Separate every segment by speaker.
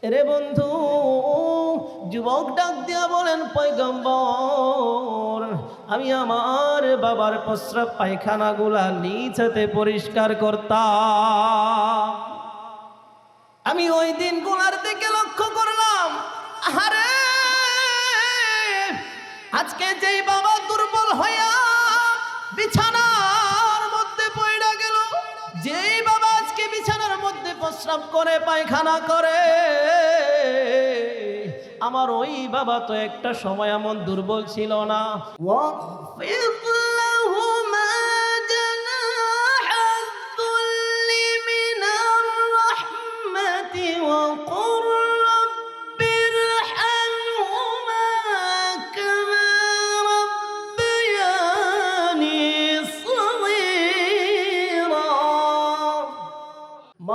Speaker 1: এরে বন্ধু, যুবক ডাক দিয়া বলেন, পয়গম্বর, আমি আমার বাবার প্রস্রাব পায়খানাগুলা নিজ হাতে পরিষ্কার করতাম। আমি ওই দিনগুলার দিকে লক্ষ্য করলাম, আরে আজকে যেই বাবা দুর্বল হইয়া বিছানার মধ্যে পড়ে গেল, যেই বাবা আজকে বিছানার মধ্যে প্রস্রাব করে পায়খানা করে, আমার ওই বাবা তো একটা সময় এমন দুর্বল ছিল না।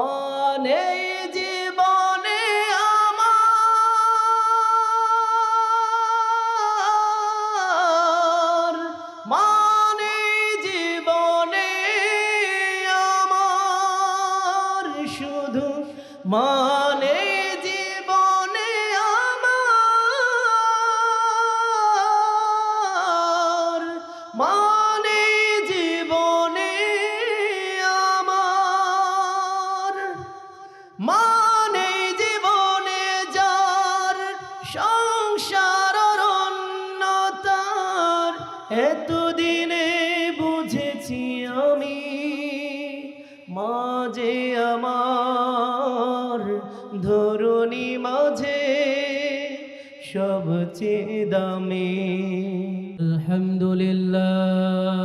Speaker 1: মানে জীবনে আমার, মানে জীবনে আমার, শুধু মানে জীবনে আমার, মানে জীবনে আমার, মানে জীবনে যার সংসার অন্যতার, এতদিনে বুঝেছি আমি, মাঝে আমার ধরণী মাঝে সবচেয়ে দামি। আলহামদুলিল্লাহ,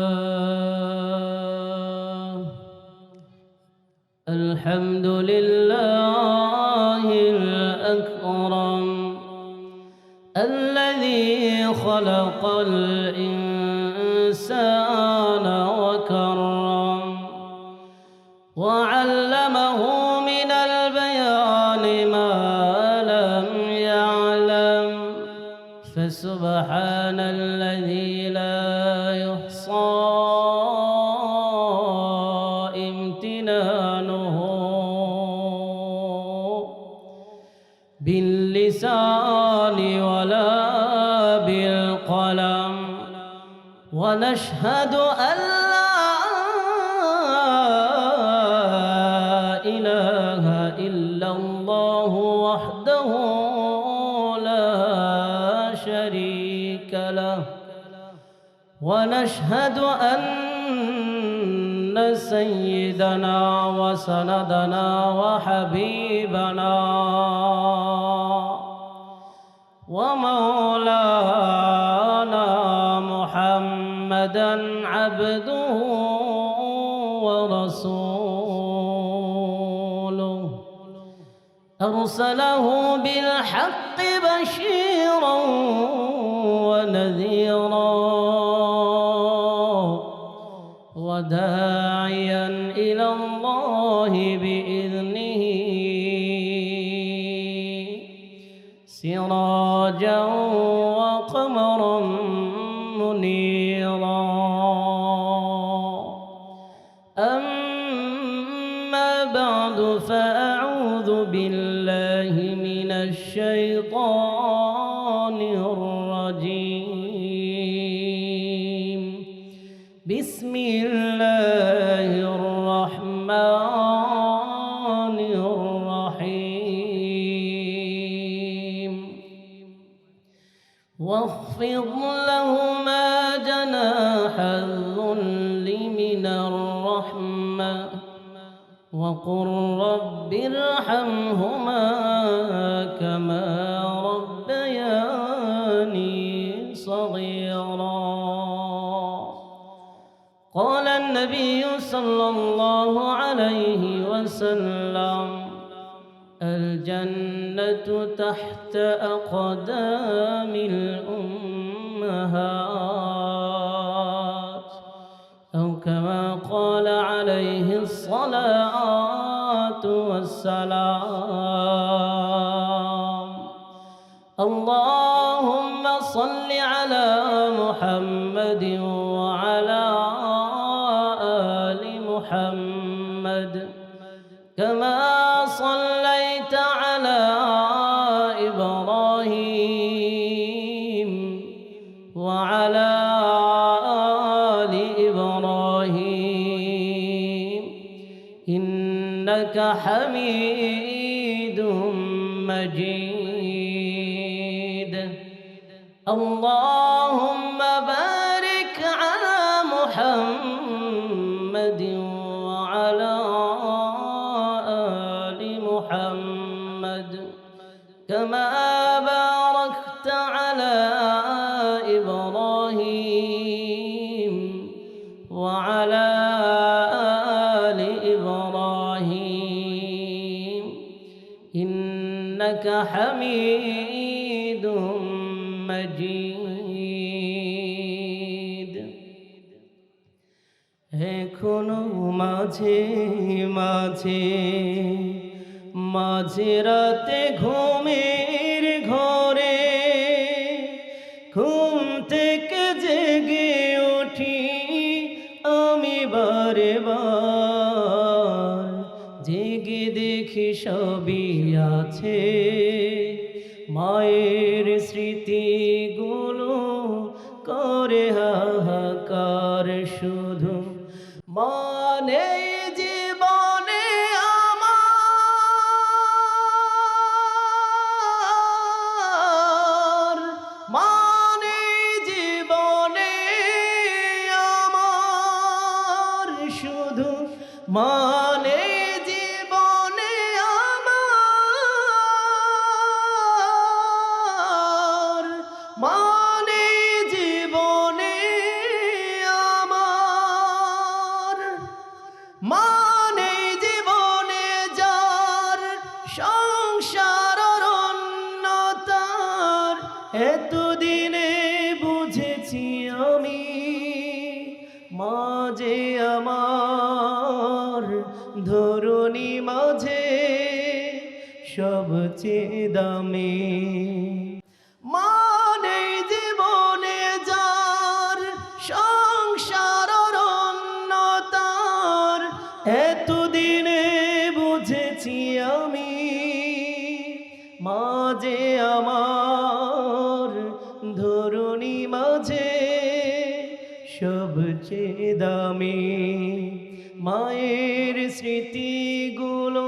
Speaker 1: الحمد لله الأكرم الذي خلق الإنسان وكرم وعلمه من البيان ما لم يعلم، فسبحان الذي لا يحصى باللسان ولا بالقلم، ونشهد أن لا إله إلا الله وحده لا شريك له، ونشهد أن سيدنا وسندنا وحبيبنا ومولانا محمدا عبده ورسوله، أرسله بالحق بشيرا ونذيرا وداعيا إلى الله بإذنه سراجا وقمرا منيرا. أما بعد، فأعوذ بالله من الشيطان الرجيم. بسم الله الرحمن الرحيم. واخفض لهما جناح الذل من الرحمة وقل رب ارحمهما كما ربياني صغيرا. قال النبي صلى الله عليه وسلم: الجنة تحت أقدام الأمهات، أو كما قال عليه الصلاة والسلام. اللهم صل على محمد وعلى آل محمد كما صليت على
Speaker 2: حميد مجيد اللهم بارك على محمد وعلى آل محمد كما باركت على إبراهيم وعلى آل إبراهيم إنك حميد مجيد এখনো মাঝে মাঝে মাঝরাতে ঘুমের ঘরে ঘুম থেকে জেগে উঠি আমি বারে বার জেগে দেখি সবই আছে মায়ের স্মৃতিগুলো করে হাহাকার শুধু মানে জীবনে আমার মানে জীবনে আমার শুধু মানে জীবনে আমার মানে জীবনে আমার মানে জীবনে যার সংসার অন্যতার এতদিনে বুঝেছি আমি মাঝে আমার ধরণী মাঝে সবচেয়ে দামি মানে জীবনে যার সংসার অন্যতার এতদিনে বুঝেছি আমি মাঝে আমার ধরণী মাঝে সবচেয়ে দামি মায়ের স্মৃতিগুলো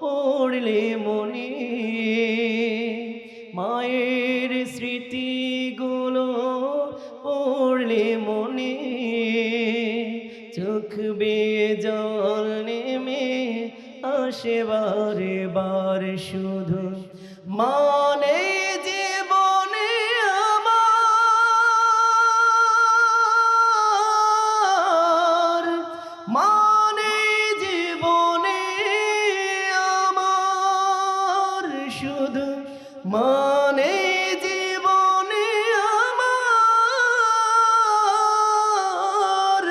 Speaker 2: পড়লে মনে মায়ের স্মৃতিগুলো পড়লে মনে চোখ বেয়ে জল নেমে আসে বারে বার শুধু মানে জীবনে আমার মানে জীবনে আমার শুধু মানে জীবনে আমার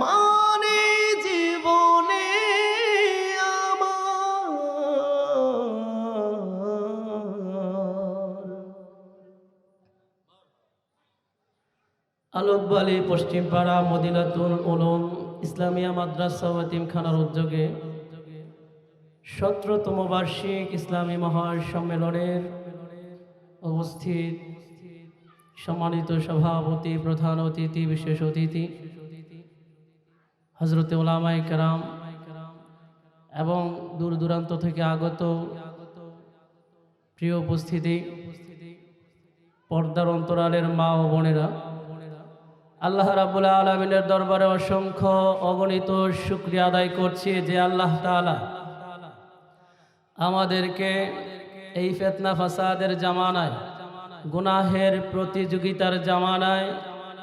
Speaker 2: মানে জীবনে আমার আলোকবালী পশ্চিমপাড়া মদিনাতুল উলুম ইসলামিয়া মাদ্রাসা ও এতিমখানার উদ্যোগে 17তম বার্ষিক ইসলামী মহাসম্মেলনের উপস্থিত সম্মানিত সভাপতি প্রধান অতিথি বিশেষ অতিথি হযরতে উলামায়ে কেরাম এবং দূর দূরান্ত থেকে আগত প্রিয় উপস্থিতি পর্দার অন্তরালের মা ও বোনেরা আল্লাহ রাব্বুল আলামিনের দরবারে অসংখ্য অগণিত শুকরিয়া আদায় করছি যে আল্লাহ তাআলা আমাদেরকে এই ফিতনা ফাসাদের জামানায় গুনাহের প্রতিযোগিতার জামানায়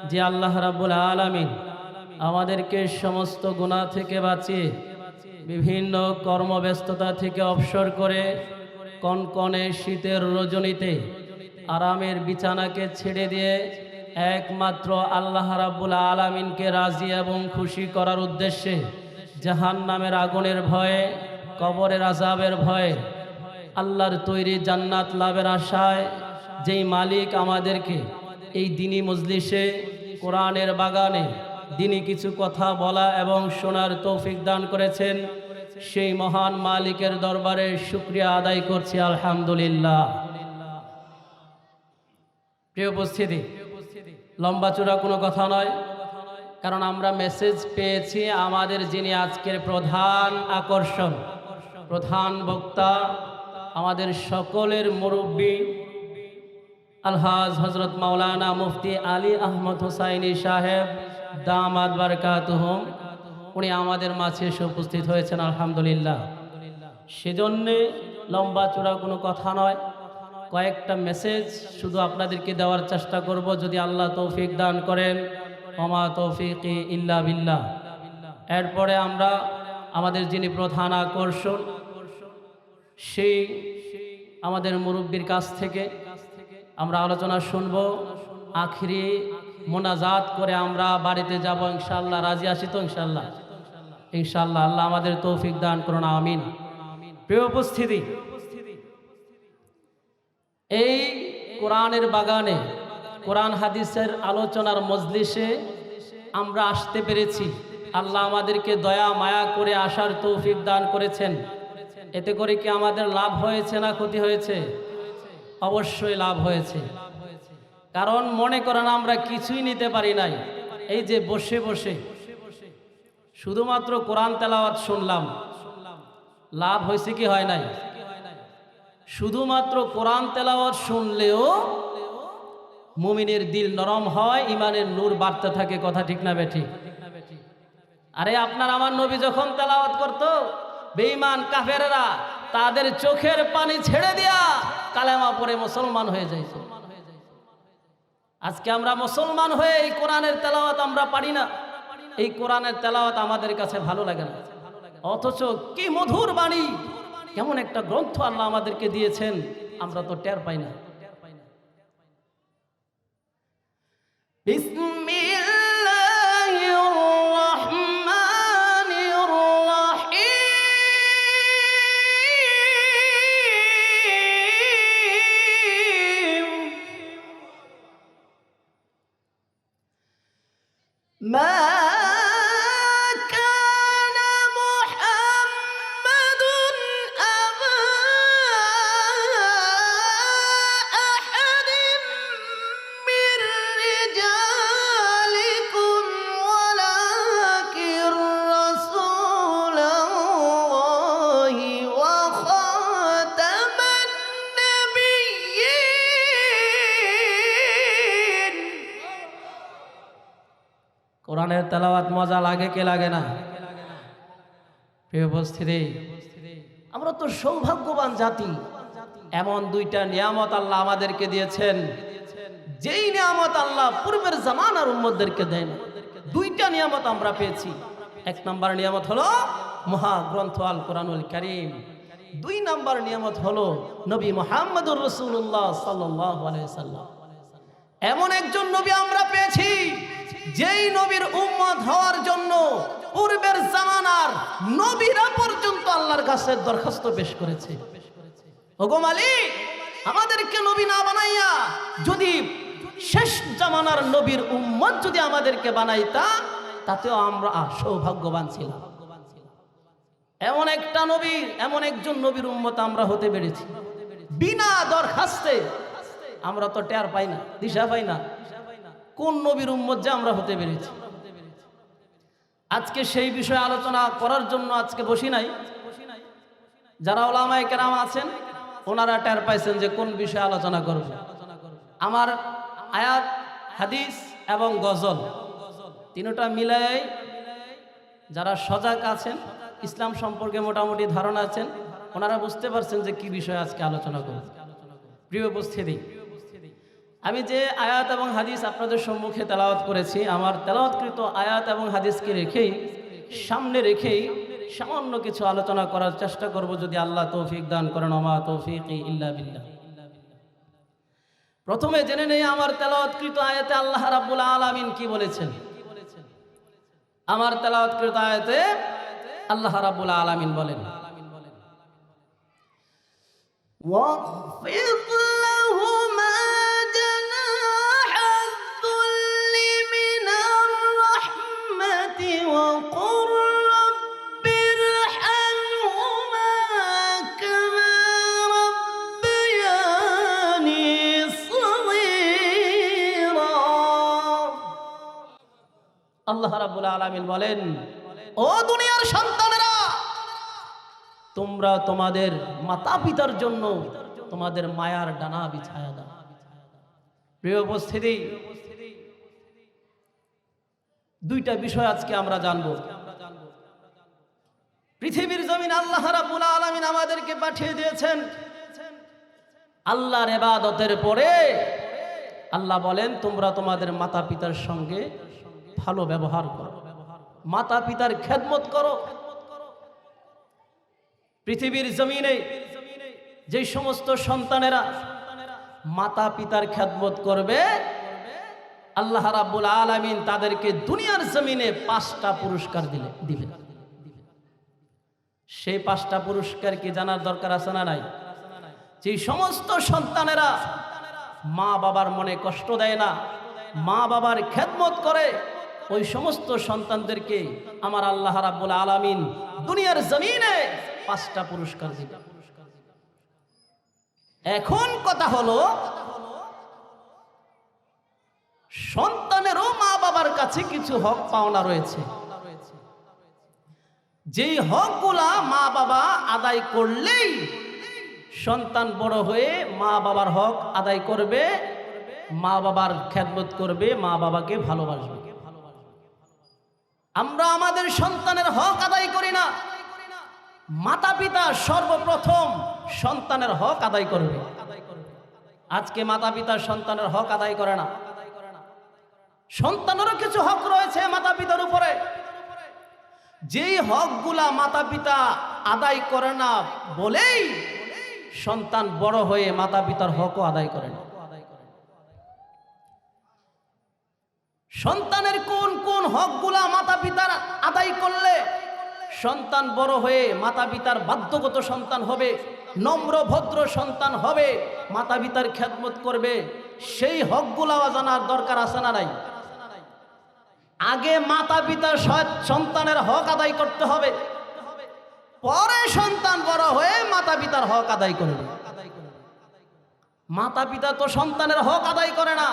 Speaker 2: যে আল্লাহ রাব্বুল আলামিন আমাদেরকে সমস্ত গুনাহ থেকে বাঁচিয়ে বিভিন্ন কর্মব্যস্ততা থেকে অবসর করে কনকনে শীতের রজনীতে আরামের বিছানাকে ছেড়ে দিয়ে একমাত্র আল্লাহ রাব্বুল আলামিনকে রাজি এবং খুশি করার উদ্দেশ্যে জাহান্নামের আগুনের ভয়ে কবরের আযাবের ভয়ে আল্লাহর তৈরি জান্নাত লাভের আশায় যেই মালিক আমাদেরকে এই দ্বীনি মজলিসে কোরআনের বাগানে দ্বীনি কিছু কথা বলা এবং শোনার তৌফিক দান করেছেন সেই মহান মালিকের দরবারে শুকরিয়া আদায় করছি আলহামদুলিল্লাহ। প্রিয় উপস্থিতি, লম্বা চূড়া কোনো কথা নয়, কারণ আমরা মেসেজ পেয়েছি আমাদের যিনি আজকের প্রধান আকর্ষণ প্রধান বক্তা আমাদের সকলের মুরব্বী আলহাজ হজরত মাওলানা মুফতি আলী আহমদ হুসাইনি সাহেব দামাত বারকাতুহুম, উনি আমাদের মাঝে এসে উপস্থিত হয়েছেন আলহামদুলিল্লাহ। সেজন্যে লম্বা চূড়া কোনো কথা নয়, কয়েকটা মেসেজ শুধু আপনাদেরকে দেওয়ার চেষ্টা করব, যদি আল্লাহ তৌফিক দান করেন। ওমা তৌফিকি ইল্লা বিল্লাহ। এরপরে আমরা আমাদের যিনি প্রধান আকর্ষণ, সেই আমাদের মুরব্বীর কাছ থেকে আমরা আলোচনা শুনব। আখিরি মোনাজাত করে আমরা বাড়িতে যাব ইনশাআল্লাহ। রাজি আছি তো ইনশাআল্লাহ? ইনশাআল্লাহ। আল্লাহ আমাদের তৌফিক দান করুন, আমিন। প্রিয় উপস্থিতি, এই কোরআনের বাগানে, কোরআন হাদিসের আলোচনার মজলিসে আমরা আসতে পেরেছি। আল্লাহ আমাদেরকে দয়া মায়া করে আসার তৌফিক দান করেছেন। এতে করে কি আমাদের লাভ হয়েছে না ক্ষতি হয়েছে? অবশ্যই লাভ হয়েছে। কারণ মনে করেন আমরা কিছুই নিতে পারি নাই, এই যে বসে বসে শুধুমাত্র কোরআন তেলাওয়াত শুনলাম, লাভ হয়েছে কি হয় নাই? শুধুমাত্র কোরআন তেলাওয়াত শুনলেও মুমিনের দিল নরম হয়, ইমানের নূর বাড়তে থাকে। কথা ঠিক না বেঠিক? আরে আপনার আমার নবী যখন তেলাওয়াত করতো, বেঈমান কাফেররা তাদের চোখের পানি ছেড়ে দিয়া কালেমা পড়ে মুসলমান হয়ে যাইত। আজকে আমরা মুসলমান হয়ে এই কোরআনের তেলাওয়াত আমরা পারি না। এই কোরআনের তেলাওয়াত আমাদের কাছে ভালো লাগে না, অথচ কি মধুর বাণী, কেমন একটা গ্রন্থ আল্লাহ আমাদেরকে দিয়েছেন, আমরা তো টের পাই না। বিসমিল্লাহির রাহমানির রাহিম। মা কোরআনের তেলাওয়াত মজা লাগে কে লাগে না? প্রিয় উপস্থিতি, আমরা তো সৌভাগ্যবান জাতি। এমন দুইটা নিয়ামত আল্লাহ আমাদেরকে দিয়েছেন, যেই নিয়ামত আল্লাহ পূর্বের জামানার উম্মতদেরকে দেন। দুইটা নিয়ামত আমরা পেয়েছি। এক নম্বর নিয়ামত হলো মহাগ্রন্থ আল কোরআনুল কারীম। দুই নম্বর নিয়ামত হলো নবী মুহাম্মদুর রাসূলুল্লাহ সাল্লাল্লাহু আলাইহি সাল্লাম। এমন একজন নবী আমরা পেয়েছি, যেই নবীর উম্মত হওয়ার জন্য পূর্বের জামানার নবীরা পর্যন্ত আল্লাহর কাছে দরখাস্ত পেশ করেছে। ওগো মালিক, আমাদেরকে নবী না বানাইয়া যদি শেষ জামানার নবীর উম্মত যদি আমাদেরকে বানাইতা, তাতেও আমরা সৌভাগ্যবান ছিলাম। এমন একটা নবীর, এমন একজন নবীর উম্মত আমরা হতে পেরেছি। বিনা দরখাস্তে আমরা তো টের পাই না, দিশা পাই না কোন নবীর উম্মত যে আমরা হতে পেরেছি। আজকে সেই বিষয়ে আলোচনা করার জন্য আজকে বসি নাই। যারা ওলামায়ে কেরাম আছেন, ওনারা টের পাইছেন যে কোন বিষয়ে আলোচনা করব। আমার আয়াত, হাদিস এবং গজল তিনটা মিলাই যারা সজাগ আছেন, ইসলাম সম্পর্কে মোটামুটি ধারণা আছেন, ওনারা বুঝতে পারছেন যে কি বিষয়ে আজকে আলোচনা করব। প্রিয় উপস্থিতি, আমি যে আয়াত এবং হাদিস আপনাদের সম্মুখে তেলাওয়াত করেছি, আমার তেলাওয়াতকৃত আয়াত এবং হাদিসকে রেখেই, সামনে রেখেই সামান্য কিছু আলোচনা করার চেষ্টা করব, যদি আল্লাহ তৌফিক দান করেন। ওমা তৌফিকি ইল্লা বিল্লাহ। প্রথমে জেনে নেই আমার তেলাওয়াতকৃত আয়াতে আল্লাহ রাব্বুল আলামিন কি বলেছেন। আমার তেলাওয়াতকৃত আয়াতে আল্লাহ রাব্বুল আলামিন বলেন, ওয়াগফির লাহুমা আল্লাহ রাব্বুল আলামিন বলেন, ও দুনিয়ার সন্তানেরা, তোমরা তোমাদের মাতা পিতার জন্য তোমাদের মায়ার ডানা বিছায়া দাও। প্রিয় উপস্থিতি, দুইটা বিষয় আজকে আমরা জানব। পৃথিবীর জমিন আল্লাহ রাব্বুল আলামিন আমাদেরকে পাঠিয়ে দিয়েছেন। আল্লাহর ইবাদতের পরে আল্লাহ বলেন তোমরা তোমাদের মাতা পিতার সঙ্গে ভালো ব্যবহার করো, মাতা পিতার খেদমত করো। পৃথিবীর জমিনে যে সমস্ত সন্তানেরা মাতা পিতার খেদমত করবে, আল্লাহ রাব্বুল আলামিন তাদেরকে দুনিয়ার জমিনে 5টা পুরস্কার দিবেন। সেই 5টা পুরস্কার কি জানার দরকার আছে না নাই? যে সমস্ত সন্তানেরা মা বাবার মনে কষ্ট দেয় না, মা বাবার খেদমত করে, ওই সমস্ত সন্তানদেরকে আমার আল্লাহ রাব্বুল আলামিন দুনিয়ার জমিনে 5টা পুরস্কার দিবেন। এখন কথা হলো, সন্তানেরও মা বাবার কাছে কিছু হক পাওনা রয়েছে। যেই হকগুলা মা বাবা আদায় করলেই সন্তান বড় হয়ে মা বাবার হক আদায় করবে, মা বাবার খেদমত করবে, মা বাবাকে ভালোবাসবে। আমরা আমাদের সন্তানের হক আদায় করি না। মাতা পিতা সর্বপ্রথম সন্তানের হক আদায় করবে। আজকে মাতা পিতা সন্তানের হক আদায় করে না। সন্তানেরও কিছু হক রয়েছে মাতা পিতার উপরে। যেই হকগুলা মাতা পিতা আদায় করে না বলেই সন্তান বড় হয়ে মাতা পিতার হকও আদায় করে না। সন্তানের কোন কোন হকগুলা মাতা পিতার আদায় করলে সন্তান বড় হয়ে মাতা পিতার বাধ্যগত সন্তান হবে, নম্র ভদ্র সন্তান হবে, মাতা পিতার খেদমত করবে, সেই হকগুলাও জানার দরকার আছে না নাই? আগে মাতা পিতার সন্তানের হক আদায় করতে হবে, পরে সন্তান বড় হয়ে মাতা পিতার হক আদায় করবে। মাতা পিতা তো সন্তানের হক আদায় করে না,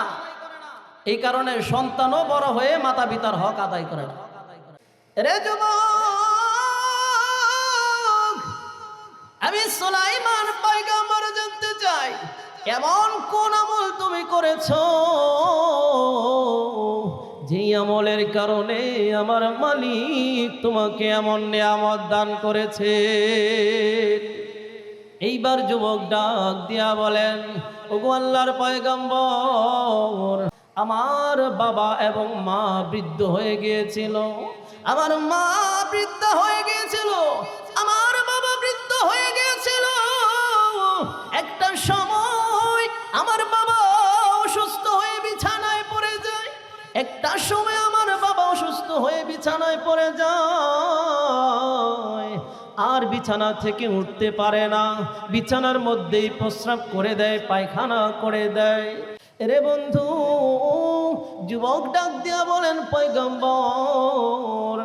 Speaker 2: এই কারণে সন্তানও বড় হয়ে মাতা পিতার হক আদায় করে না। রে যুবক, আমি সুলাইমান পয়গম্বর জানতে চাই, এমন কোন আমল তুমি করেছো যে আমলের কারণে আমার মালিক তোমাকে এমন নিয়ামত দান করেছে? এইবার যুবক ডাক দিয়া বলেন, ওগো আল্লাহর পয়গম্বর, আমার বাবা এবং মা বৃদ্ধ হয়ে গিয়েছিল, আমার মা বৃদ্ধ হয়ে গিয়েছিল, আমার বাবা বৃদ্ধ হয়ে গিয়েছিল। একটা সময় আমার বাবা অসুস্থ হয়ে বিছানায় পড়ে যায়, একটা সময় আমার বাবা অসুস্থ হয়ে বিছানায় পড়ে যায়, আর বিছানা থেকে উঠতে পারে না, বিছানার মধ্যেই প্রস্রাব করে দেয়, পায়খানা করে দেয়। রে বন্ধু, যুবক ডাক দিয়া বলেন, পয়গম্বর,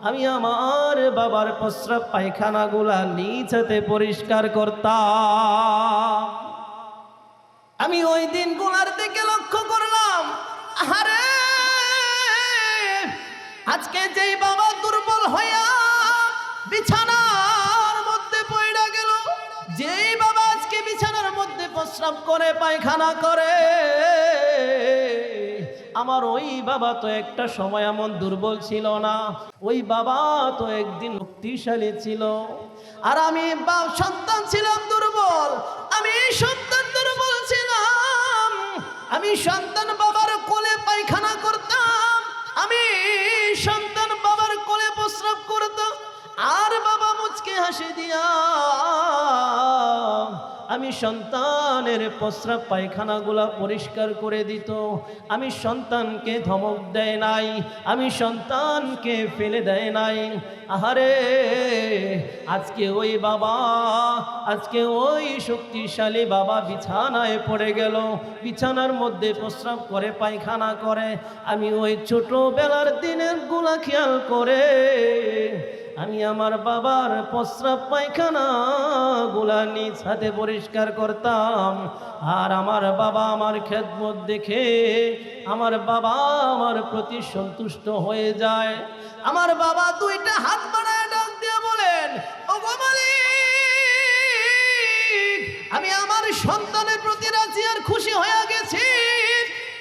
Speaker 2: আমি আমার বাবার প্রস্রাব পায়খানাগুলা নিজ হাতে পরিষ্কার করতাম। আমি ওই দিনগুলার দিকে লক্ষ্য করলাম, আরে আজকে যেই বাবা দুর্বল হইয়া বিছানার মধ্যে পড়ে গেল, যেই বাবা আজকে বিছানার মধ্যে প্রস্রাব করে পায়খানা করে, আমার ওই বাবা তো একটা সময় এমন দুর্বল ছিল না, ওই বাবা তো একদিন শক্তিশালী ছিল। আর আমি সন্তান ছিলাম দুর্বল, আমি সন্তান দুর্বল ছিলাম, আমি সন্তান বাবার কোলে পায়খানা করতাম, আমি সন্তান বাবার কোলে প্রস্রাব করতাম, আর বাবা মুচকে হাসি দিয়া আমি সন্তানের প্রস্রাব পায়খানাগুলা পরিষ্কার করে দিত। আমি সন্তানকে ধমক দেয় নাই, আমি সন্তানকে ফেলে দেয় নাই। আহারে আজকে ওই বাবা, আজকে ওই শক্তিশালী বাবা বিছানায় পড়ে গেল, বিছানার মধ্যে প্রস্রাব করে পায়খানা করে। আমি ওই ছোটবেলার দিনের গুলা খেয়াল করে আমি আমার বাবার প্রস্রাব পায়খানা গুলা নিজ হাতে পরিষ্কার করতাম। আর আমার বাবা আমার খেদমত দেখে আমার বাবা আমার প্রতি সন্তুষ্ট হয়ে যায়। আমার বাবা দুইটা হাত বাড়ায় ডাক দিয়ে বলেন, ওগো মালিক,
Speaker 1: সন্তানের প্রতি রাজি আর খুশি হয়ে গেছি,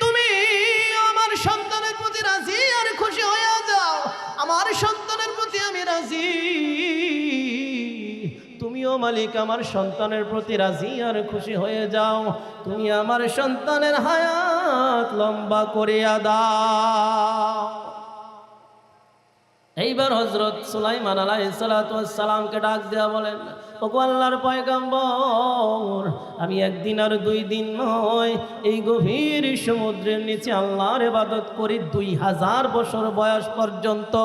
Speaker 1: তুমি আমার সন্তানের প্রতি রাজি আর খুশি হয়ে যাও। আমার সন্তানের প্রতি আমি রাজি, তুমিও মালিক আমার সন্তানের প্রতি রাজি আর খুশি হয়ে যাও। তুমি আমার সন্তানের হায়াত লম্বা করিয়া দাও। এইবার হযরত সুলাইমান আলাইহিস সালাতু ওয়াস সালামকে ডাক দেয়া বলেন, ওগো আল্লাহর পয়গম্বর, আমি একদিন আর 2 দিন নয়, এই গভীর সমুদ্রের নিচে আল্লাহর ইবাদত করি 2000 বছর বয়স পর্যন্ত।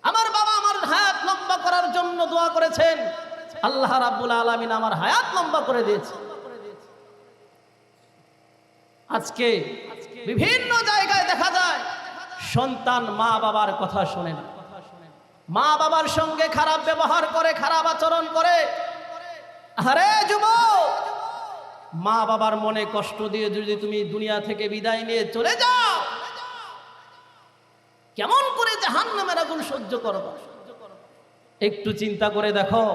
Speaker 1: আমার বাবা আমার হায়াত লম্বা করার জন্য দোয়া করেছেন, আল্লাহ রাব্বুল আলামিন আমার হায়াত লম্বা করে দিয়েছে। আজকে বিভিন্ন জায়গায় দেখা যায় সন্তান মা বাবার কথা শোনে না, মা বাবার সঙ্গে খারাপ ব্যবহার করে, খারাপ আচরণ করে। আরে যুবক, মা বাবার মনে কষ্ট দিয়ে যদি তুমি দুনিয়া থেকে বিদায় নিয়ে চলে যাও, কেমন করে জাহান্নামের আগুন সহ্য করবে? একটু চিন্তা করে দেখো।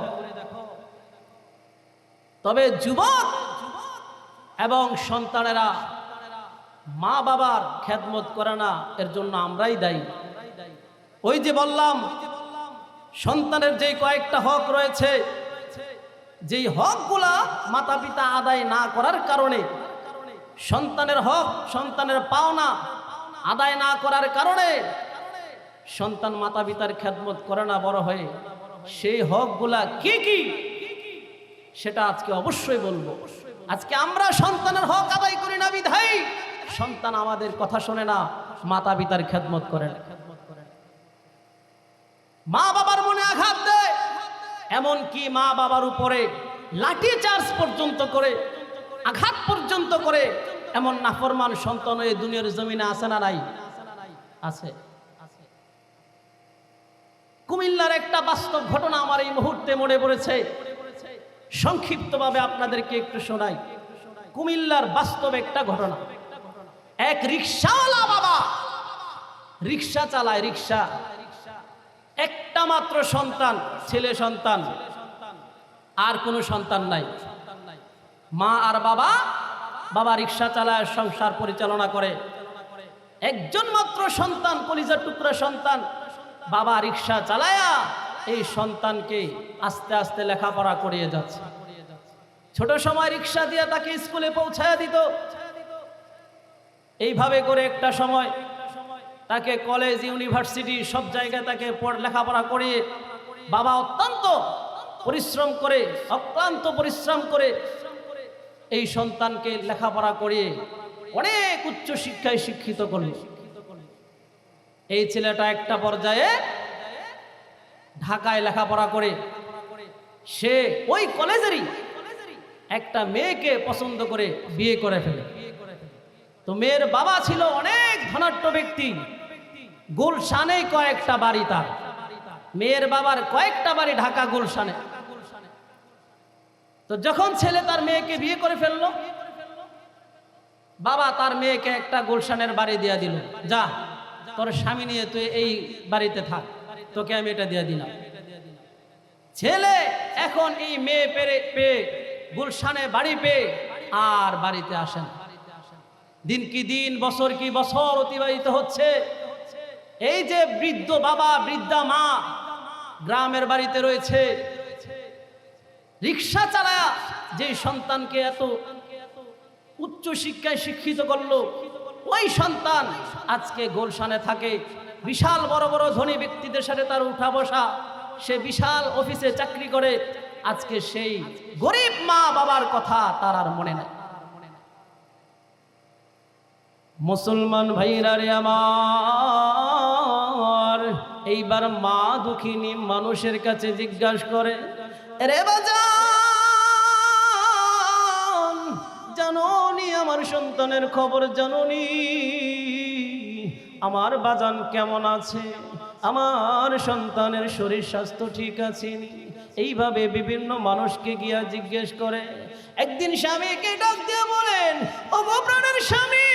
Speaker 1: তবে যুবক এবং সন্তানেরা মা বাবার খেদমত করে না, এর জন্য আমরাই দায়ী। ওই যে বললাম, সন্তানের যে কয়েকটা হক রয়েছে, যেই হকগুলা মাতা পিতা আদায় না করার কারণে, সন্তানের হক, সন্তানের পাওনা আদায় না করার কারণে সন্তান মাতা পিতার খেদমত করে না বড় হয়ে, সেই হকগুলা কি কি সেটা আজকে অবশ্যই বলবো। আজকে আমরা সন্তানের হক আদায় করি না বিধায় সন্তান আমাদের কথা শোনে না, মাতা পিতার খেদমত করে না, মা বাবার মনে আঘাত দেয়, এমন কি মা বাবার উপরে লাঠি চার্জ পর্যন্ত করে, আঘাত পর্যন্ত করে। এমন নাফরমান সন্তান এই দুনিয়ার জমিনে আছে না নাই? আছে। কুমিল্লার একটা বাস্তব ঘটনা আমার এই মুহূর্তে মনে পড়েছে, সংক্ষিপ্তভাবে আপনাদেরকে একটু শোনাই। কুমিল্লার বাস্তব একটা ঘটনা। এক রিকশাওয়ালা বাবা রিকশা চালায়, রিকশা, একটা মাত্র সন্তান, ছেলে সন্তান, আর কোনো সন্তান নাই। মা আর বাবা রিকশা চালায়, সংসার পরিচালনা করে। একজন মাত্র সন্তান, কলিজার টুকরা সন্তান, বাবা রিকশা চালায়া এই সন্তানকে আস্তে আস্তে লেখাপড়া করিয়ে যাচ্ছে। ছোট সময় রিকশা দিয়ে তাকে স্কুলে পৌঁছায়া দিত। এইভাবে করে একটা সময় তাকে কলেজ, ইউনিভার্সিটি সব জায়গায় তাকে লেখাপড়া করিয়ে বাবা অত্যন্ত পরিশ্রম করে, অক্লান্ত পরিশ্রম করে এই সন্তানকে লেখাপড়া করিয়ে অনেক উচ্চ শিক্ষায় শিক্ষিত করল। এই ছেলেটা একটা পর্যায়ে ঢাকায় লেখাপড়া করে সে ওই কলেজেরই একটা মেয়েকে পছন্দ করে বিয়ে করে ফেলে। তো মেয়ের বাবা ছিল অনেক ধনাঢ্য ব্যক্তি, গুলশানে কয়েকটা বাড়ি তার। মেয়ের বাবার কয়েকটা বাড়ি ঢাকা গুলশানে। তো যখন ছেলে তার মেয়েকে বিয়ে করে ফেললো, বাবা তার মেয়েকে একটা গুলশানের বাড়ি দিয়ে দিল, যা তোর স্বামী নিয়ে তুই এই বাড়িতে থাক, তোকে আমি এটা দিয়ে দিলাম। ছেলে এখন এই মেয়ে পেয়ে গুলশানে বাড়ি পেয়ে আর বাড়িতে আসেন। দিন কি দিন, বছর কি বছর অতিবাহিত হচ্ছে। এই যে বৃদ্ধ বাবা, বৃদ্ধা মা গ্রামের বাড়িতে রয়েছে, রিকশা চালায়া যে সন্তানকে এত উচ্চ শিক্ষায় শিক্ষিত করলো, ওই সন্তান আজকে গুলশানে থাকে। বিশাল বড় বড় ধনী ব্যক্তিদের সাথে তার উঠা বসা, সে বিশাল অফিসে চাকরি করে। আজকে সেই গরিব মা বাবার কথা তার আর মনে নেই। মুসলমান ভাইরা রে আমার, এইবার মা দুঃখিনী মানুষের কাছে জিজ্ঞাসা করে, রে বাজান, জানোনি আমার সন্তানের খবর? জানোনি আমার বাজান কেমন আছে? আমার সন্তানের শরীর স্বাস্থ্য ঠিক আছে? এইভাবে বিভিন্ন মানুষকে গিয়া জিজ্ঞেস করে। একদিন স্বামীকে ডাক দিয়ে বলেন, ও গো প্রাণের স্বামী,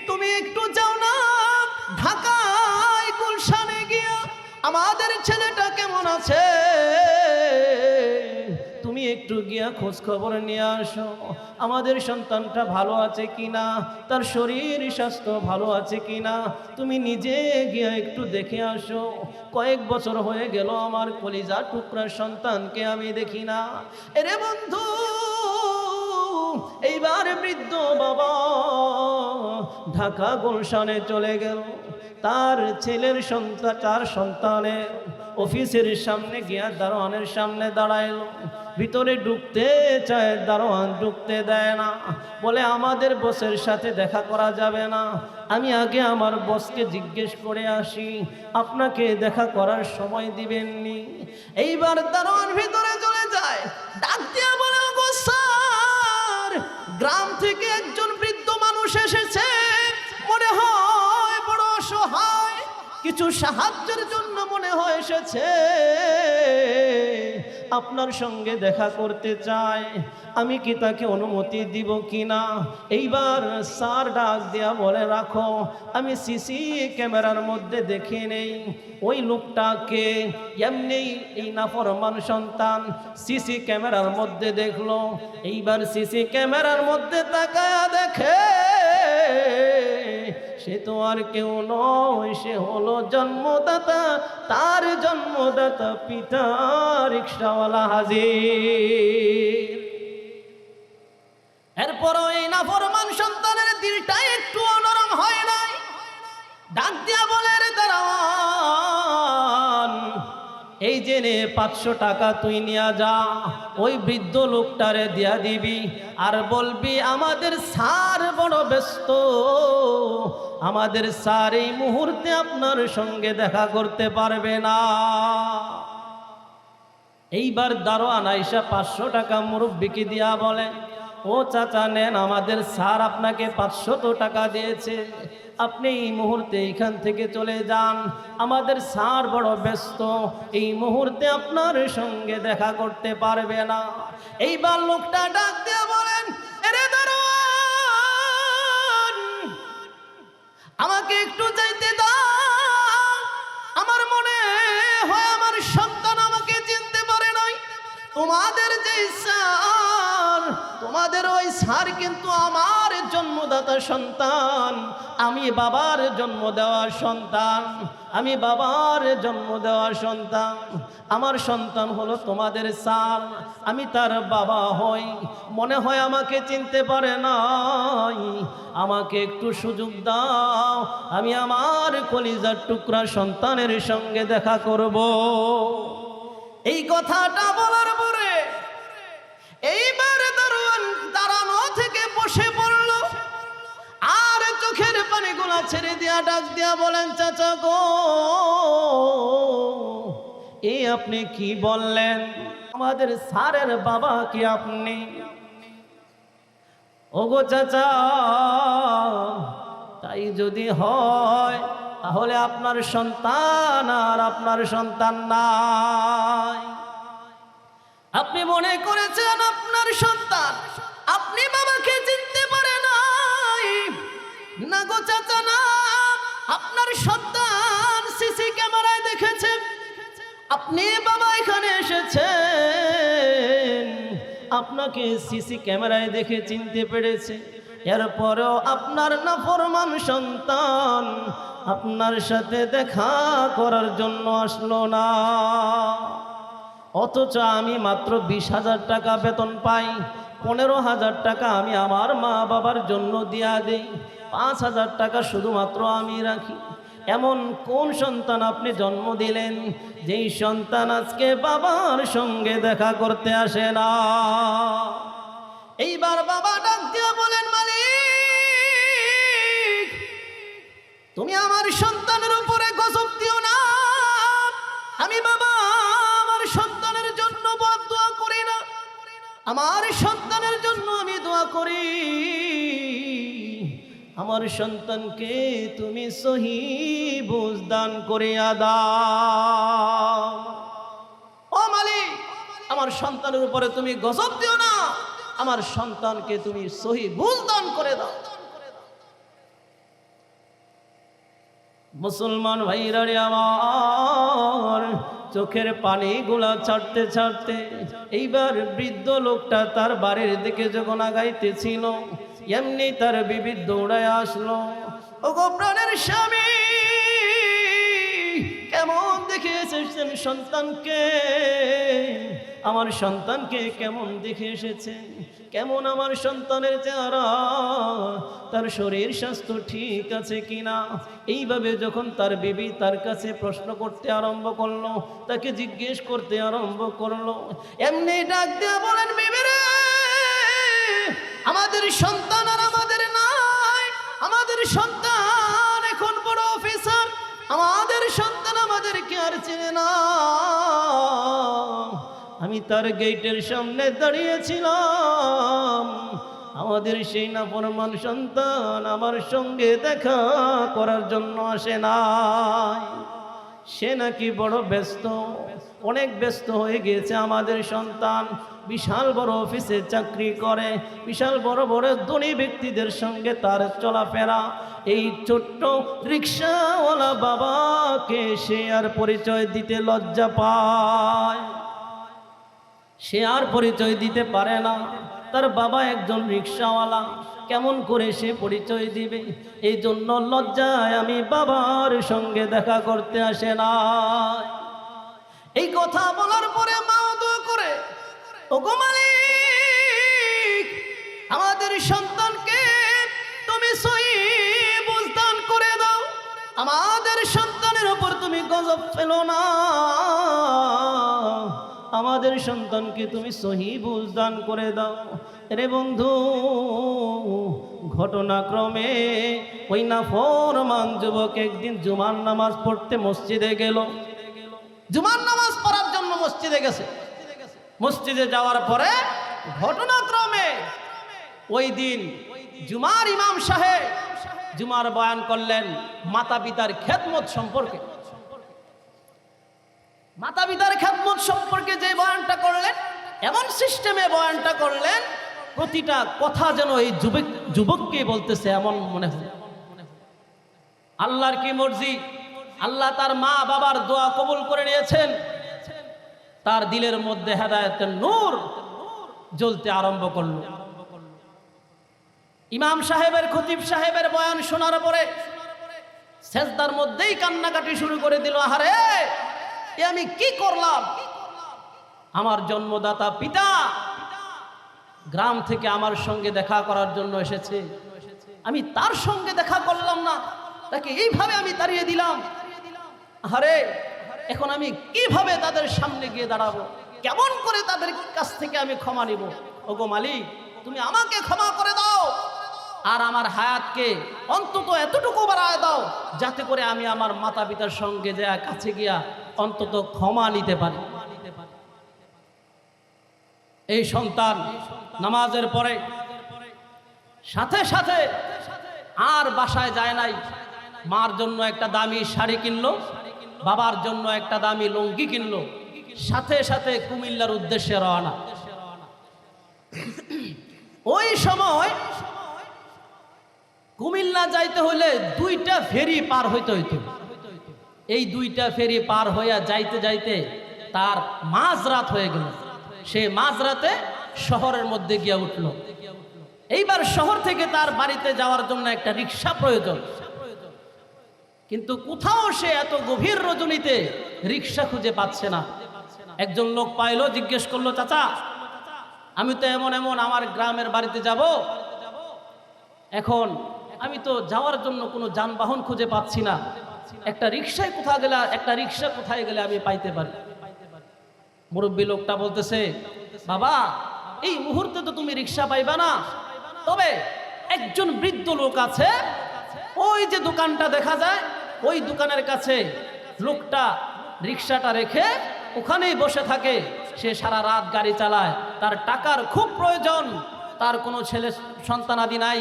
Speaker 1: তুমি একটু যাও না ঢাকায় গুলশানে গিয়া আমাদের ছেলেটা কেমন আছে তুমি তুমি একটু গিয়া খোঁজ খবর নিয়ে আসো, আমাদের সন্তানটা ভালো আছে কিনা, তার শরীর স্বাস্থ্য ভালো আছে কিনা, তুমি নিজে গিয়া একটু দেখে আসো। কয়েক বছর হয়ে গেল আমার কলিজা টুকরা সন্তানকে আমি দেখি না। এরে বন্ধু, এইবার বৃদ্ধ বাবা ঢাকা গুলশানে চলে গেল। তার ছেলের সন্তান, তার সন্তানের অফিসের সামনে গিয়া দারোয়ানের সামনে দাঁড়াইল। ভিতরে ঢুকতে চায়, দারোয়ান ঢুকতে দেয় না, বলে আমাদের বসের সাথে দেখা করা যাবে না, আমি আগে আমার বসকে জিজ্ঞেস করে আসি, আপনাকে দেখা করার সময় দিবেননি। এইবার দারোয়ান ভিতরে চলে যায়, ডাক দিয়া বলে, গো স্যার, গ্রাম থেকে একজন বৃদ্ধ মানুষ এসেছে, মনে হয় বড় অসহায়, কিছু সাহায্যের জন্য মনে হয় এসেছে, আপনার সঙ্গে দেখা করতে চায়, আমি কি তাকে অনুমতি দিব কিনা? এইবার স্যার ডাক দিয়া বলে, রাখো, আমি সিসি ক্যামেরার মধ্যে দেখে নেই ওই লোকটাকে। এমনি এই নাফরমান সন্তান সিসি ক্যামেরার মধ্যে দেখলো। এইবার সিসি ক্যামেরার মধ্যে তাকায়া দেখে সে তো আর কেউ নয়, সে হলো জন্মদাতা, তার জন্মদাতা পিতা রিকশাওয়ালা হাজির। এরপরও এই নাফরমান সন্তানের দিলটা একটু নরম হয় নাই, ডাক দিয়া বলে, রে দারোয়ান, এই যে নে 500 টাকা তুই নিয়ে যা, ওই বৃদ্ধ লোকটারে দিয়া দিবি, আর বলবি আমাদের স্যার বড় ব্যস্ত, আমাদের স্যার এই মুহূর্তে আপনার সঙ্গে দেখা করতে পারবে না। এইবার দারোয়ান আইসা 500 টাকা মুরব্বিকে দিয়া বলে, ও চাচা নেন, আমাদের স্যার আপনাকে 500 টাকা দিয়েছে, আপনি এই মুহূর্তে এইখান থেকে চলে যান, আমাদের স্যার বড় ব্যস্ত, এই মুহূর্তে আপনার সঙ্গে দেখা করতে পারবে না। এইবার লোকটা ডাক দিয়ে বলেন, আরে দারোয়ান, আমাকে একটু যাইতে দাও, আমার মনে হয় আমার সন্তান আমাকে চিনতে পারে নাই, তোমাদের যে স্যার, তোমাদের ওই স্যার কিন্তু আমার জন্মদাতা সন্তান, আমি বাবার জন্ম দেওয়া সন্তান, আমি বাবার জন্ম দেওয়া সন্তান, আমার সন্তান হলো তোমাদের স্যার, আমি তার বাবা হই, মনে হয় আমাকে চিনতে পারে নাই, আমাকে একটু সুযোগ দাও, আমি আমার কলিজার টুকরা সন্তানের সঙ্গে দেখা করব। এই কথাটা বলার পরে এইবার দারোয়ান দাঁড়ানো থেকে বসে পড়ল, আর চোখের পানিগুলা ছেড়ে দিয়া ডাক দিয়া বলেন, চাচা গো, এই আপনি কি বললেন? আমাদের স্যারের বাবা কি আপনি? ওগো চাচা, তাই যদি হয় তাহলে আপনার সন্তান আর আপনার সন্তান নাই। আপনি মনে করেছেন আপনার সন্তান, আপনি বাবাকে চিনতে পারে নাই। না গো চাচা না, আপনার সন্তান সিসি ক্যামেরায় দেখেছে আপনি বাবা এখানে এসেছেন, আপনাকে সিসি ক্যামেরায় দেখে চিনতে পেরেছে। এরপরেও আপনার নাফরমান সন্তান আপনার সাথে দেখা করার জন্য আসলো না, অথচ আমি মাত্র 20,000 টাকা বেতন পাই, 15,000 টাকা আমি আমার মা বাবার জন্য দিয়া দেই, 5,000 টাকা শুধুমাত্র আমি রাখি। এমন কোন সন্তান আপনি জন্ম দিলেন যেই সন্তান আজকে বাবার সঙ্গে দেখা করতে আসে না? এইবার বাবা ডাক দিয়ে বলেন, মালিক, তুমি আমার সন্তানের উপরে গজব দিও না, আমি বাবা আমার সন্তানের জন্য দোয়া করি না, আমার সন্তানের জন্য আমি দোয়া করি, আমার সন্তানকে তুমি সহি বুঝ দান করিয়া দাও। ও মালিক, আমার সন্তানের উপরে তুমি গজব দিও না, আমার সন্তানকে তুমি সহি বুঝ দান করে দাও। মুসলমান ভাইরা রে আমার, চোখের পানিগুলা ছাড়তে ছাড়তে এইবার বৃদ্ধ লোকটা তার বাড়ির দিকে যখন আগাইতেছিল, এমনি তার বিবি দৌড়ায় আসলো। ওগো প্রাণের স্বামী, কেমন দেখে এসেছেন সন্তানকে? আমার সন্তানকে কেমন দেখে এসেছেন? কেমন আমার সন্তানের চেহারা? তার শরীর স্বাস্থ্য ঠিক আছে কিনা? এইভাবে যখন তার বিবি তার কাছে প্রশ্ন করতে আরম্ভ করলো, তাকে জিজ্ঞেস করতে আরম্ভ করলো, এমনি ডাক দিয়ে বলেন, বিবি রে, আমাদের সন্তান আর আমাদের নাই। আমাদের সন্তান এখন বড় অফিসার, আমাদের সন্তান আমাদেরকে আর চেনে না। আমি তার গেটের সামনে দাঁড়িয়েছিলাম, আমাদের সেই নাফরমান সন্তান আমার সঙ্গে দেখা করার জন্য আসে নাই। সে নাকি বড় ব্যস্ত, অনেক ব্যস্ত হয়ে গিয়েছে। আমাদের সন্তান বিশাল বড় অফিসে চাকরি করে, বিশাল বড় বড় ধনী ব্যক্তিদের সঙ্গে তার চলাফেরা। এই ছোট্ট রিক্সাওয়ালা বাবাকে সে আর পরিচয় দিতে লজ্জা পায়, সে আর পরিচয় দিতে পারে না। তার বাবা একজন রিক্সাওয়ালা, কেমন করে সে পরিচয় দিবে? এই জন্য লজ্জায় আমি বাবার সঙ্গে দেখা করতে আসে না। এই কথা বলার পরে মা দোয়া করে, ওগো মালিক, আমাদের সন্তানকে তুমি সহিহ বুঝ দান করে দাও, আমাদের সন্তানের উপর তুমি গজব ফেলো না, আমাদের সন্তানকে তুমি সহিহ বুঝ দান করে দাও। রে বন্ধু, ঘটনাক্রমে ওই নাফরমান যুবক একদিন জুমার নামাজ পড়তে মসজিদে গেল। জুমার নামাজ পড়ার জন্য মসজিদে গেছে। মসজিদে যাওয়ার পরে ঘটনাক্রমে ওই দিন জুমার ইমাম সাহেব জুমার বয়ান করলেন মাতা পিতার খেদমত সম্পর্কে। মাতা পিতার খেদমত সম্পর্কে যে বয়ানটা করলেন, এমন সিস্টেমে বয়ানটা করলেন, প্রতিটা কথা যেন এই যুবককে বলতেছে এমন মনে হয়। আল্লাহর কি মর্জি, আল্লাহ তার মা বাবার দোয়া কবুল করে নিয়েছেন, তার দিলের মধ্যে হেদায়েতের নূর জ্বলতে আরম্ভ করলো। ইমাম সাহেবের, খতিব সাহেবের বয়ান শোনার পরে সেজদার মধ্যেই কান্নাকাটি শুরু করে দিল। আহারে, এ আমি কি করলাম? আমার জন্মদাতা পিতা গ্রাম থেকে আমার সঙ্গে দেখা করার জন্য এসেছে, আমি তার সঙ্গে দেখা করলাম না, তাকে এইভাবে আমি তাড়িয়ে দিলাম। আরে, এখন আমি কিভাবে তাদের সামনে গিয়ে দাঁড়াবো? কেমন করে তাদের কাছ থেকে আমি ক্ষমা নিব? ওগো মালিক, তুমি আমাকে ক্ষমা করে দাও, আর আমার হায়াতকে অন্তত এতটুকু বাড়ায় দাও যাতে করে আমি আমার মাতা পিতার সঙ্গে যা কাছে গিয়া অন্তত ক্ষমা নিতে পারি। এই সন্তান নামাজের পরে সাথে সাথে আর বাসায় যায় নাই। মার জন্য একটা দামি শাড়ি কিনলো, বাবার জন্য একটা দামি লুঙ্গি কিনলো, সাথে সাথে কুমিল্লার উদ্দেশ্যে রওনা। ওই সময় কুমিল্লা যাইতে হলে 2টা ফেরি পার হইতে হইতো। এই 2টা ফেরি পার হইয়া যাইতে যাইতে তার মাঝরাত হয়ে গেল। সে মাঝরাতে শহরের মধ্যে গিয়া উঠল। এইবার শহর থেকে তার বাড়িতে যাওয়ার জন্য একটা রিক্সা প্রয়োজন, কিন্তু কোথাও সে এত গভীর রজনীতে রিক্সা খুঁজে পাচ্ছে না। একজন লোক পাইলো, জিজ্ঞেস করলো, চাচা, আমি তো এমন এমন আমার গ্রামের বাড়িতে যাব, এখন আমি তো যাওয়ার জন্য কোনো যানবাহন খুঁজে পাচ্ছি না, একটা রিক্সা কোথায় গেলে আমি পাইতে পারি? মুরব্বী লোকটা বলতেছে, বাবা, এই মুহূর্তে তো তুমি রিক্সা পাইবা না, তবে একজন বৃদ্ধ লোক আছে, ওই যে দোকানটা দেখা যায়, ওই দোকানের কাছে লোকটা রিক্সাটা রেখে ওখানেই বসে থাকে। সে সারা রাত গাড়ি চালায়, তার টাকার খুব প্রয়োজন, তার কোনো ছেলে সন্তানাদি নাই,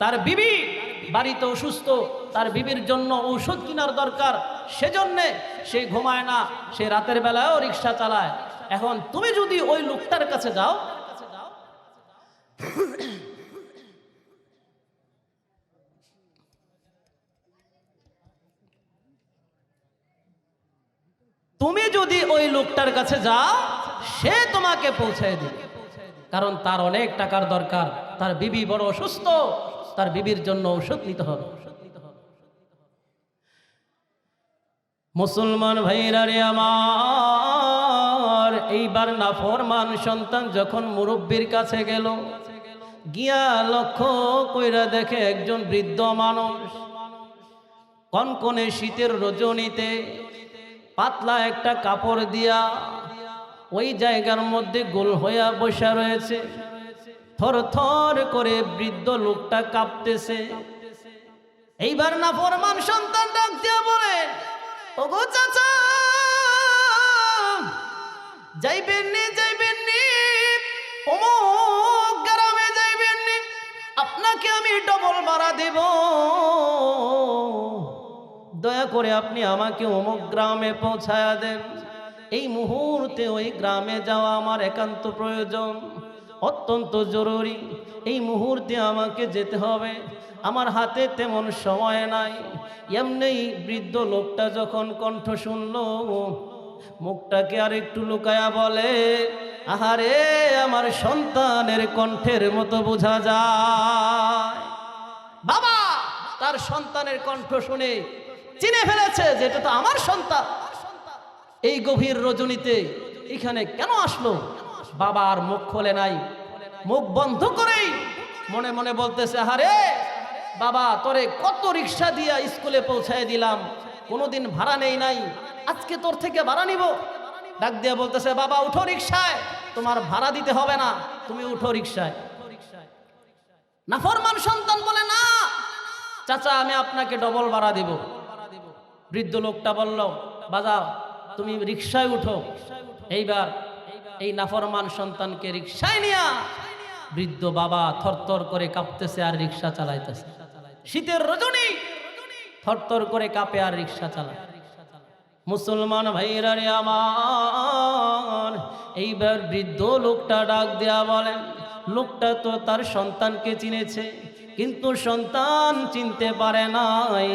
Speaker 1: তার বিবি বাড়িতে অসুস্থ, তার বিবির জন্য ঔষধ কেনার দরকার, সেজন্যে সে ঘুমায় না, সে রাতের বেলায়ও রিক্সা চালায়। এখন তুমি যদি ওই লোকটার কাছে যাও, যদি ওই লোকটার কাছে যাও সে তোমাকে পৌঁছায় দিবে, কারণ তার অনেক টাকার দরকার, তার বিবি বড় অসুস্থ, তার বিবির জন্য ঔষধ নিতে হবে। মুসলমান ভাইরা রে আমার, এইবার নাফরমান সন্তান যখন মুরব্বীর কাছে গেল, গিয়া লক্ষ্য কইরা দেখে একজন বৃদ্ধ মানুষ কনকনে শীতের রজনীতে পাতলা একটা কাপড় দিয়া ওই জায়গার মধ্যে গোল হইয়া বসা রয়েছে, থর থর করে বৃদ্ধ লোকটা কাঁপতেছে। এইবার নাফরমান সন্তান ডাক দিয়া বলে, ওগো চাচা, যাইবেননি অমুক গ্রামে যাইবেননি, আপনাকে আমি ডবল ভাড়া দেব, দয়া করে আপনি আমাকে অমুক গ্রামে পৌঁছায়া দেন। এই মুহূর্তে ওই গ্রামে যাওয়া আমার একান্ত প্রয়োজন, অত্যন্ত জরুরি, এই মুহূর্তে আমাকে যেতে হবে, আমার হাতে তেমন সময় নাই। এমনি বৃদ্ধ লোকটা যখন কণ্ঠ শুনল, মুখটাকে আর একটু লুকায়া বলে, আহারে আমার সন্তানের কণ্ঠের মতো বোঝা যায়। বাবা তার সন্তানের কণ্ঠ শুনে চিনে ফেলেছে যে এটা তো আমার সন্তান। এই গভীর রজনীতে এখানে কেন আসলো? বাবা আর মুখ খোলে নাই, মুখ বন্ধ করেই মনে মনে বলতেছে, আহারে বাবা, তোরে কত রিক্সা দিয়া স্কুলে পৌঁছায় দিলাম, কোনোদিন ভাড়া নেই নাই, আজকে তোর থেকে ভাড়া নিব। ডাক দিয়া বলতেছে, বাবা উঠো রিক্সায়, তোমার ভাড়া দিতে হবে না, তুমি উঠো রিক্সায়। নাফরমান সন্তান বলে, না চাচা, আমি আপনাকে ডবল ভাড়া দিব। বৃদ্ধ লোকটা বলল, বাজাও, তুমি রিক্সায় উঠো। এইবার এই নাফরমান সন্তানকে রিক্সায় নিয়া বৃদ্ধ বাবা থরথর করে কাঁপতেছে আর রিক্সা চালাইতেছে। শীতের রজনী থরথর করে কাঁপে আর রিক্সা চালায়। মুসলমান ভাইরা রে আমার, এইবার বৃদ্ধ লোকটা ডাক দেয়া বলেন, লোকটা তো তার সন্তানকে চিনেছে, কিন্তু সন্তান চিনতে পারে নাই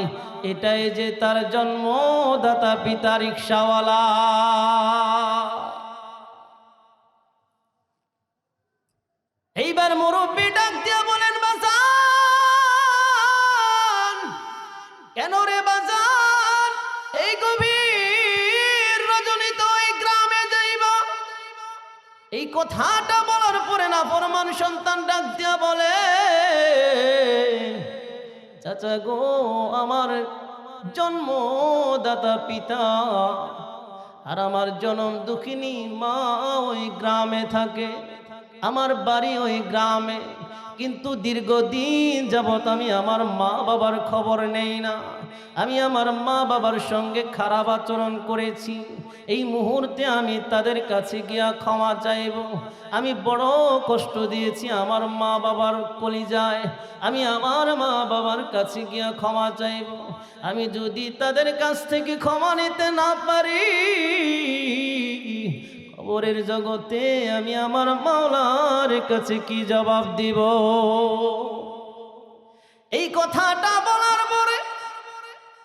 Speaker 1: এটাই যে তার জন্মদাতা পিতা রিক্সাওয়ালা। এইবার মুরব্বী ডাক দিয়া বলেন, বাজান, কেন রে বাজান, এই গভীর রজনীতে ওই গ্রামে যাইবা? এই কথাটা বলার পরে নাফরমান সন্তান ডাক দিয়া বলে, চাচা গো, আমার জন্মদাতা পিতা আর আমার জনম দুঃখিনী মা ওই গ্রামে থাকে, আমার বাড়ি ওই গ্রামে, কিন্তু দীর্ঘদিন যাবত আমি আমার মা বাবার খবর নেই না, আমি আমার মা বাবার সঙ্গে খারাপ আচরণ করেছি, এই মুহূর্তে আমি তাদের কাছে গিয়া ক্ষমা চাইব। আমি বড় কষ্ট দিয়েছি আমার মা বাবার কলিজায়, আমি আমার মা বাবার কাছে গিয়া ক্ষমা চাইব। আমি যদি তাদের কাছ থেকে ক্ষমা নিতে না পারি, কবরের জগতে আমি আমার মাওলার কাছে কি জবাব দিব? এই কথাটা বলার পরে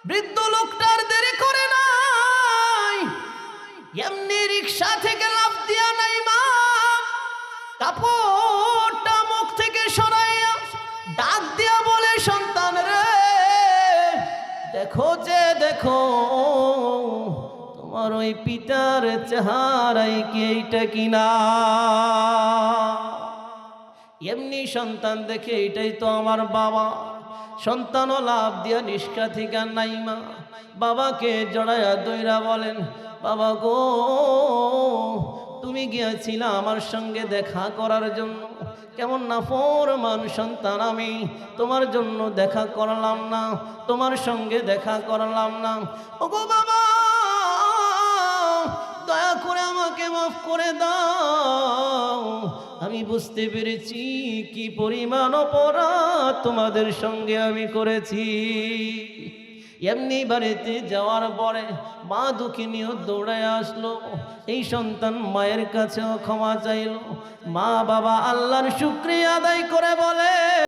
Speaker 1: বৃদ্ধ লোকটার দেরি করে নাই, এমনি রিক্সা থেকে লাফ দিয়া নাই মা, কাপড়টা মুখ থেকে সরাইয়া ডাক দিয়া বলে, সন্তান রে, দেখো যে দেখো, তোমার ওই পিতার চেহারাই কি এইটা কিনা? এমনি সন্তান দেখে এটাই তো আমার বাবা। সন্তানও লাভ দিয়া নিষ্কা থেকে নাইমা বাবাকে জড়াইয়া দইরা বলেন, বাবা গো, তুমি গিয়েছিলা আমার সঙ্গে দেখা করার জন্য, কেমন নাফরমান সন্তান আমি, তোমার জন্য দেখা করলাম না, তোমার সঙ্গে দেখা করলাম না। ওগো বাবা, দয়া করে আমাকে মাফ করে দাও, আমি বুঝতে পেরেছি কি পরিমাণ অপরাধ তোমাদের সঙ্গে আমি করেছি। এমনি বাড়িতে যাওয়ার পরে মা দুঃখিনীও দৌড়ায় আসলো, এই সন্তান মায়ের কাছেও ক্ষমা চাইল। মা বাবা আল্লাহর শুকরিয়া আদায় করে বলে,